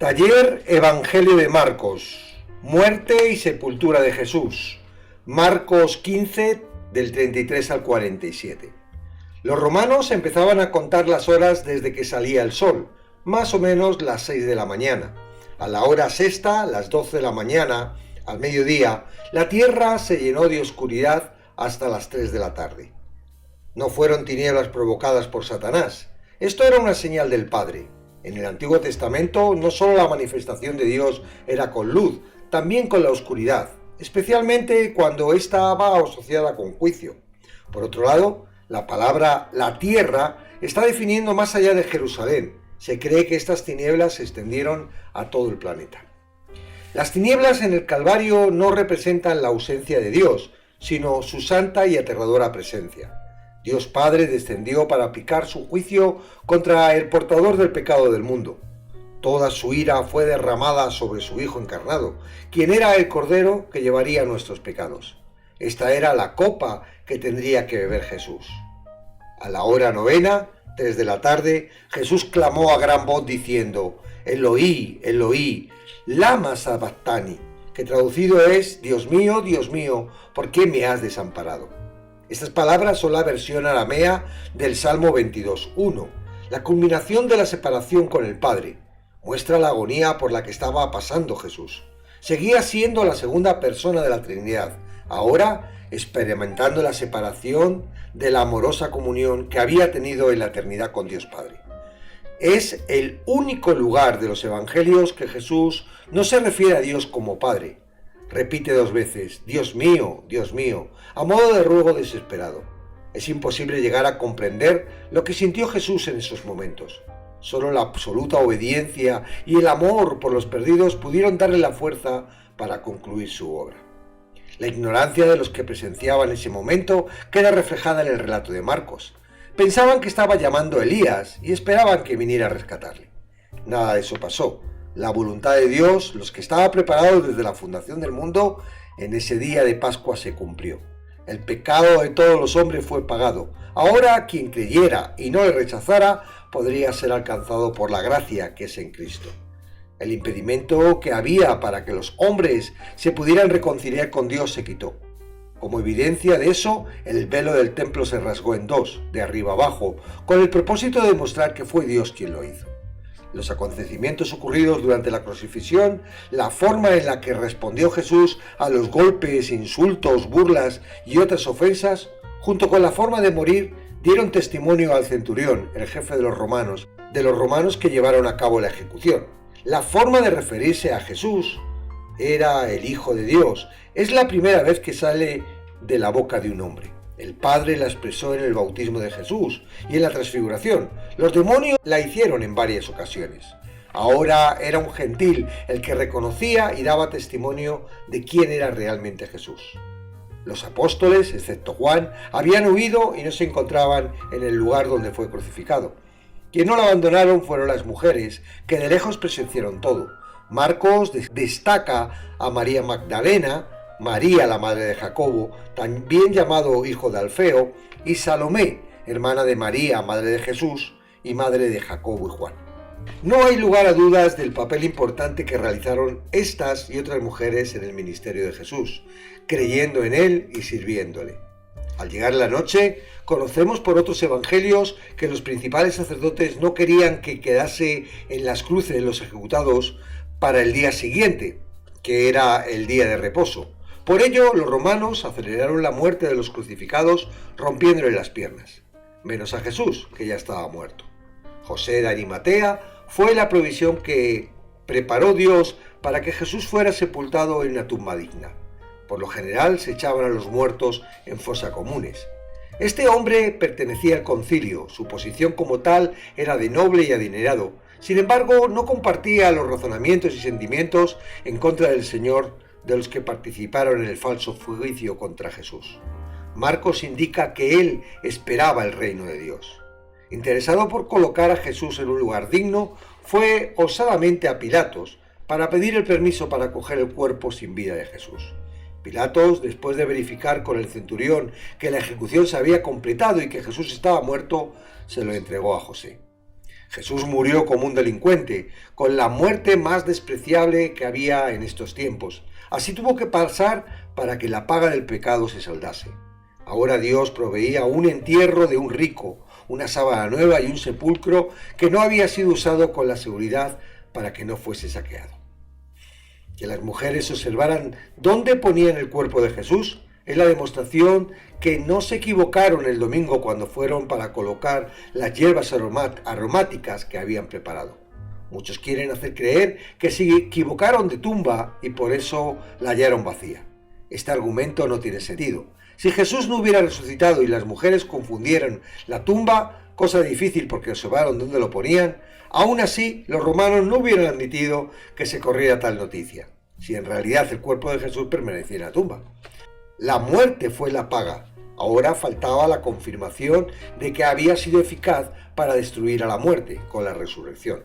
Taller Evangelio de Marcos. Muerte y sepultura de Jesús. Marcos 15, del 33 al 47. Los romanos empezaban a contar las horas desde que salía el sol, más o menos las 6 de la mañana. A la hora sexta, las 12 de la mañana, al mediodía, la tierra se llenó de oscuridad hasta las 3 de la tarde. No fueron tinieblas provocadas por Satanás. Esto era una señal del Padre. En el Antiguo Testamento no solo la manifestación de Dios era con luz, también con la oscuridad, especialmente cuando estaba asociada con juicio. Por otro lado, la palabra la tierra está definiendo más allá de Jerusalén. Se cree que estas tinieblas se extendieron a todo el planeta. Las tinieblas en el Calvario no representan la ausencia de Dios, sino su santa y aterradora presencia. Dios Padre descendió para aplicar su juicio contra el portador del pecado del mundo. Toda su ira fue derramada sobre su Hijo encarnado, quien era el Cordero que llevaría nuestros pecados. Esta era la copa que tendría que beber Jesús. A la hora novena, 3 de la tarde, Jesús clamó a gran voz diciendo: Eloi, Eloi, lama sabactani, que traducido es: Dios mío, ¿por qué me has desamparado? Estas palabras son la versión aramea del Salmo 22:1, la culminación de la separación con el Padre. Muestra la agonía por la que estaba pasando Jesús. Seguía siendo la segunda persona de la Trinidad, ahora experimentando la separación de la amorosa comunión que había tenido en la eternidad con Dios Padre. Es el único lugar de los evangelios que Jesús no se refiere a Dios como Padre. Repite 2 veces, Dios mío, a modo de ruego desesperado. Es imposible llegar a comprender lo que sintió Jesús en esos momentos. Solo la absoluta obediencia y el amor por los perdidos pudieron darle la fuerza para concluir su obra. La ignorancia de los que presenciaban ese momento queda reflejada en el relato de Marcos. Pensaban que estaba llamando a Elías y esperaban que viniera a rescatarle. Nada de eso pasó. La voluntad de Dios, los que estaba preparado desde la fundación del mundo, en ese día de Pascua se cumplió. El pecado de todos los hombres fue pagado. Ahora quien creyera y no le rechazara podría ser alcanzado por la gracia que es en Cristo. El impedimento que había para que los hombres se pudieran reconciliar con Dios se quitó. Como evidencia de eso, el velo del templo se rasgó en 2, de arriba abajo, con el propósito de demostrar que fue Dios quien lo hizo. Los acontecimientos ocurridos durante la crucifixión, la forma en la que respondió Jesús a los golpes, insultos, burlas y otras ofensas, junto con la forma de morir, dieron testimonio al centurión, el jefe de los romanos que llevaron a cabo la ejecución. La forma de referirse a Jesús era el Hijo de Dios. Es la primera vez que sale de la boca de un hombre. El Padre la expresó en el bautismo de Jesús y en la transfiguración. Los demonios la hicieron en varias ocasiones. Ahora era un gentil el que reconocía y daba testimonio de quién era realmente Jesús. Los apóstoles, excepto Juan, habían huido y no se encontraban en el lugar donde fue crucificado. Quienes no lo abandonaron fueron las mujeres, que de lejos presenciaron todo. Marcos destaca a María Magdalena, María, la madre de Jacobo, también llamado hijo de Alfeo, y Salomé, hermana de María, madre de Jesús, y madre de Jacobo y Juan. No hay lugar a dudas del papel importante que realizaron estas y otras mujeres en el ministerio de Jesús, creyendo en él y sirviéndole. Al llegar la noche, conocemos por otros evangelios que los principales sacerdotes no querían que quedase en las cruces los ejecutados para el día siguiente, que era el día de reposo. Por ello, los romanos aceleraron la muerte de los crucificados rompiéndole las piernas, menos a Jesús, que ya estaba muerto. José de Arimatea fue la provisión que preparó Dios para que Jesús fuera sepultado en una tumba digna. Por lo general se echaban a los muertos en fosa comunes. Este hombre pertenecía al concilio, su posición como tal era de noble y adinerado. Sin embargo, no compartía los razonamientos y sentimientos en contra del Señor de los que participaron en el falso juicio contra Jesús. Marcos indica que él esperaba el reino de Dios. Interesado por colocar a Jesús en un lugar digno, fue osadamente a Pilatos para pedir el permiso para coger el cuerpo sin vida de Jesús. Pilatos, después de verificar con el centurión que la ejecución se había completado y que Jesús estaba muerto, se lo entregó a José. Jesús murió como un delincuente, con la muerte más despreciable que había en estos tiempos. Así tuvo que pasar para que la paga del pecado se saldase. Ahora Dios proveía un entierro de un rico, una sábana nueva y un sepulcro que no había sido usado con la seguridad para que no fuese saqueado. Que las mujeres observaran dónde ponían el cuerpo de Jesús es la demostración que no se equivocaron el domingo cuando fueron para colocar las hierbas aromáticas que habían preparado. Muchos quieren hacer creer que se equivocaron de tumba y por eso la hallaron vacía. Este argumento no tiene sentido. Si Jesús no hubiera resucitado y las mujeres confundieran la tumba, cosa difícil porque observaron dónde lo ponían, aún así los romanos no hubieran admitido que se corriera tal noticia, si en realidad el cuerpo de Jesús permanecía en la tumba. La muerte fue la paga. Ahora faltaba la confirmación de que había sido eficaz para destruir a la muerte con la resurrección.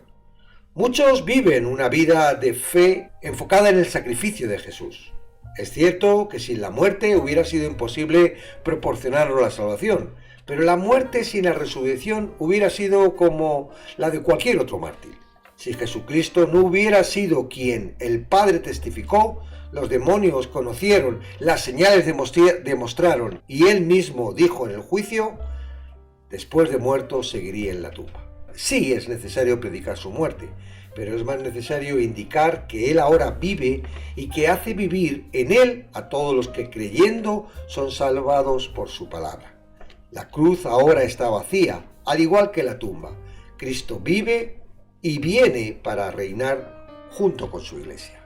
Muchos viven una vida de fe enfocada en el sacrificio de Jesús. Es cierto que sin la muerte hubiera sido imposible proporcionarnos la salvación, pero la muerte sin la resurrección hubiera sido como la de cualquier otro mártir. Si Jesucristo no hubiera sido quien el Padre testificó, los demonios conocieron, las señales demostraron y él mismo dijo en el juicio, después de muerto seguiría en la tumba. Sí es necesario predicar su muerte, pero es más necesario indicar que él ahora vive y que hace vivir en él a todos los que creyendo son salvados por su palabra. La cruz ahora está vacía, al igual que la tumba. Cristo vive y viene para reinar junto con su iglesia.